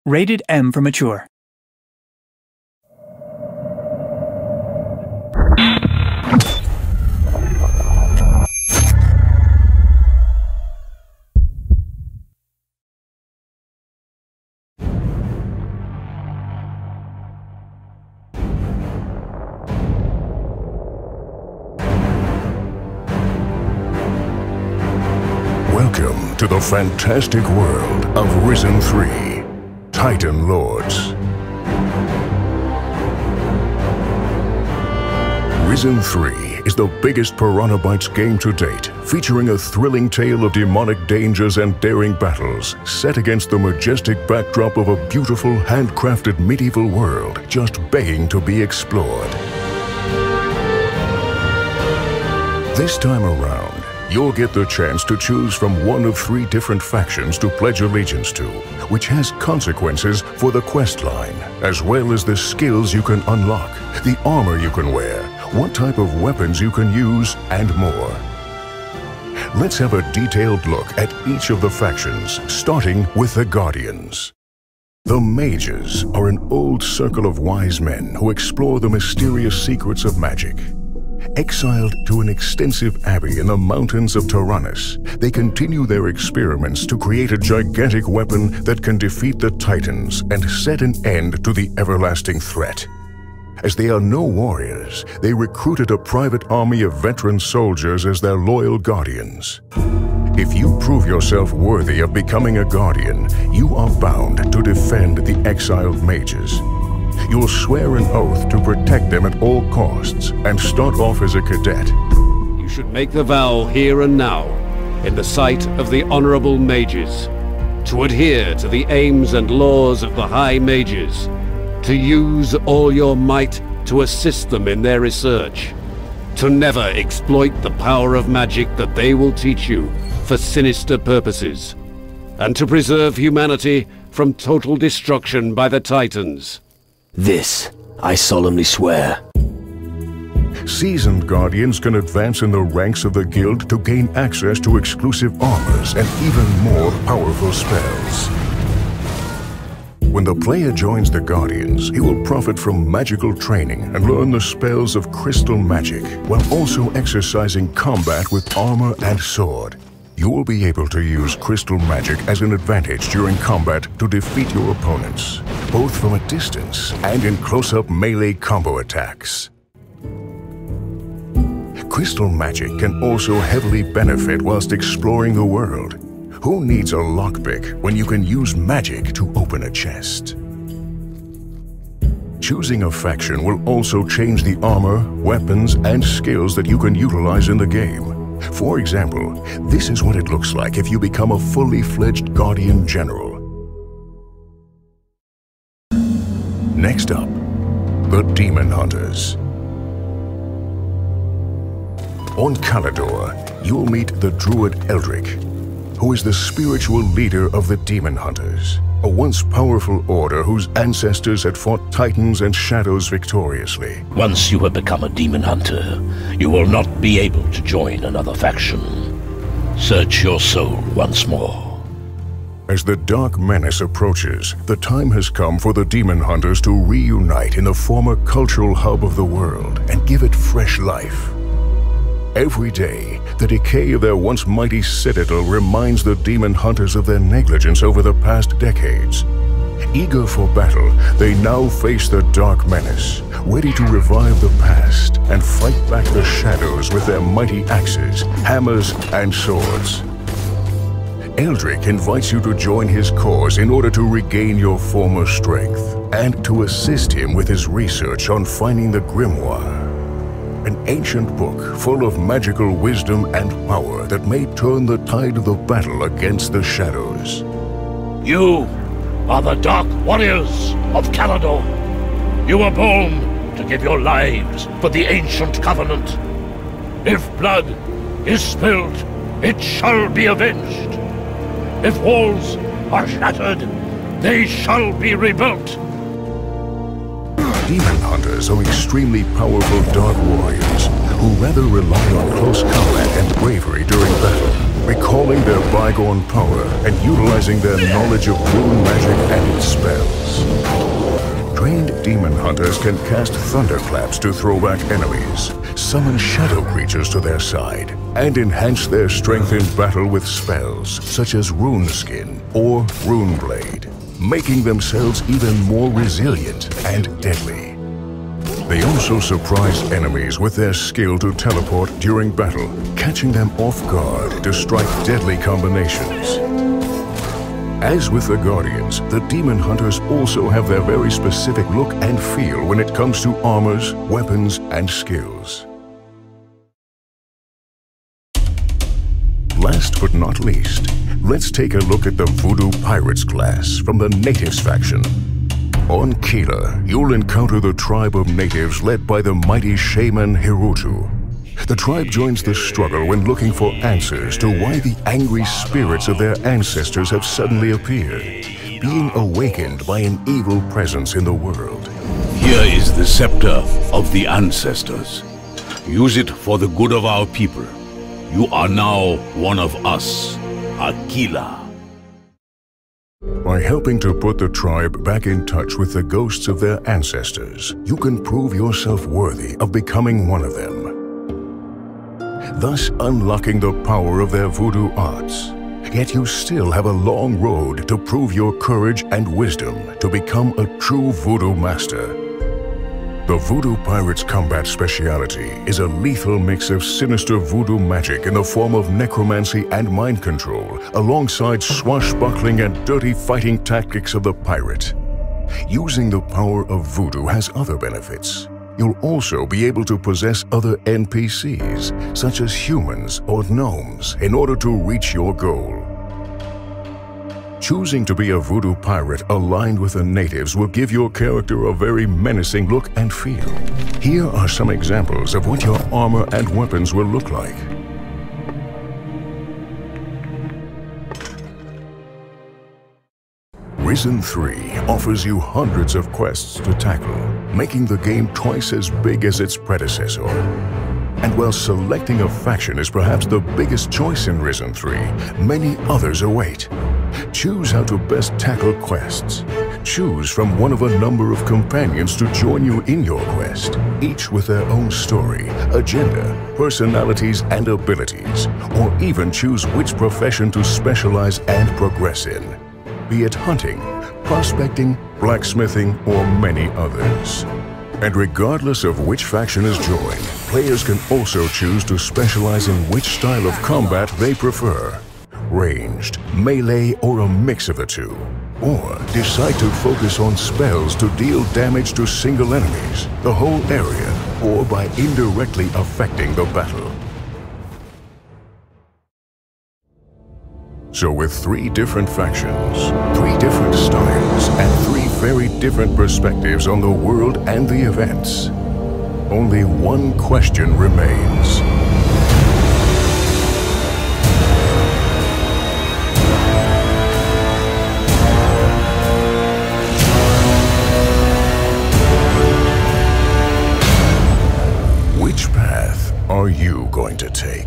Rated M for mature. Welcome to the fantastic world of Risen 3, Titan Lords. Risen 3 is the biggest Piranha Bytes game to date, featuring a thrilling tale of demonic dangers and daring battles, set against the majestic backdrop of a beautiful, handcrafted medieval world just begging to be explored. This time around, you'll get the chance to choose from one of 3 different factions to pledge allegiance to, which has consequences for the quest line, as well as the skills you can unlock, the armor you can wear, what type of weapons you can use, and more. Let's have a detailed look at each of the factions, starting with the Guardians. The Mages are an old circle of wise men who explore the mysterious secrets of magic. Exiled to an extensive abbey in the mountains of Tyrannus, they continue their experiments to create a gigantic weapon that can defeat the Titans and set an end to the everlasting threat. As they are no warriors, they recruited a private army of veteran soldiers as their loyal guardians. If you prove yourself worthy of becoming a guardian, you are bound to defend the exiled mages. You'll swear an oath to protect them at all costs and start off as a cadet. You should make the vow here and now, in the sight of the honorable mages, to adhere to the aims and laws of the High Mages, to use all your might to assist them in their research, to never exploit the power of magic that they will teach you for sinister purposes, and to preserve humanity from total destruction by the Titans. This, I solemnly swear. Seasoned Guardians can advance in the ranks of the guild to gain access to exclusive armors and even more powerful spells. When the player joins the Guardians, he will profit from magical training and learn the spells of crystal magic, while also exercising combat with armor and sword. You will be able to use crystal magic as an advantage during combat to defeat your opponents, both from a distance and in close-up melee combo attacks. Crystal magic can also heavily benefit whilst exploring the world. Who needs a lockpick when you can use magic to open a chest? Choosing a faction will also change the armor, weapons, and skills that you can utilize in the game. For example, this is what it looks like if you become a fully fledged Guardian General. Next up, the Demon Hunters. On Calidor, you'll meet the Druid Eldrick, who is the spiritual leader of the Demon Hunters, a once powerful order whose ancestors had fought Titans and Shadows victoriously. Once you have become a Demon Hunter, you will not be able to join another faction. Search your soul once more. As the Dark Menace approaches, the time has come for the Demon Hunters to reunite in the former cultural hub of the world and give it fresh life. Every day, the decay of their once mighty citadel reminds the Demon Hunters of their negligence over the past decades. Eager for battle, they now face the Dark Menace, ready to revive the past and fight back the shadows with their mighty axes, hammers, and swords. Eldrick invites you to join his cause in order to regain your former strength, and to assist him with his research on finding the Grimoire, an ancient book full of magical wisdom and power that may turn the tide of the battle against the shadows. You are the Dark Warriors of Calidor. You were born to give your lives for the ancient covenant. If blood is spilled, it shall be avenged. If walls are shattered, they shall be rebuilt. Demon Hunters are extremely powerful Dark Warriors who rather rely on close combat and bravery during battle. recalling their bygone power and utilizing their knowledge of rune magic and its spells. Trained demon hunters can cast thunderclaps to throw back enemies, summon shadow creatures to their side, and enhance their strength in battle with spells such as Rune Skin or Rune Blade, making themselves even more resilient and deadly. They also surprise enemies with their skill to teleport during battle, catching them off guard to strike deadly combinations. As with the Guardians, the Demon Hunters also have their very specific look and feel when it comes to armors, weapons, and skills. Last but not least, let's take a look at the Voodoo Pirates class from the Natives faction. On Kila, you'll encounter the tribe of natives led by the mighty shaman Hirutu. The tribe joins the struggle when looking for answers to why the angry spirits of their ancestors have suddenly appeared, being awakened by an evil presence in the world. Here is the scepter of the ancestors. Use it for the good of our people. You are now one of us, Akila. By helping to put the tribe back in touch with the ghosts of their ancestors, you can prove yourself worthy of becoming one of them, thus unlocking the power of their voodoo arts. Yet you still have a long road to prove your courage and wisdom to become a true voodoo master. The Voodoo Pirates' combat speciality is a lethal mix of sinister voodoo magic in the form of necromancy and mind control, alongside swashbuckling and dirty fighting tactics of the pirate. Using the power of voodoo has other benefits. You'll also be able to possess other NPCs, such as humans or gnomes, in order to reach your goal. Choosing to be a voodoo pirate aligned with the natives will give your character a very menacing look and feel. Here are some examples of what your armor and weapons will look like. Risen 3 offers you hundreds of quests to tackle, making the game twice as big as its predecessor. And while selecting a faction is perhaps the biggest choice in Risen 3, many others await. Choose how to best tackle quests. Choose from one of a number of companions to join you in your quest, each with their own story, agenda, personalities, and abilities. Or even choose which profession to specialize and progress in, be it hunting, prospecting, blacksmithing, or many others. And regardless of which faction is joined, players can also choose to specialize in which style of combat they prefer. Ranged, melee, or a mix of the two. Or decide to focus on spells to deal damage to single enemies, the whole area, or by indirectly affecting the battle. So with 3 different factions, 3 different styles, and 3 very different perspectives on the world and the events, only one question remains. Which path are you going to take?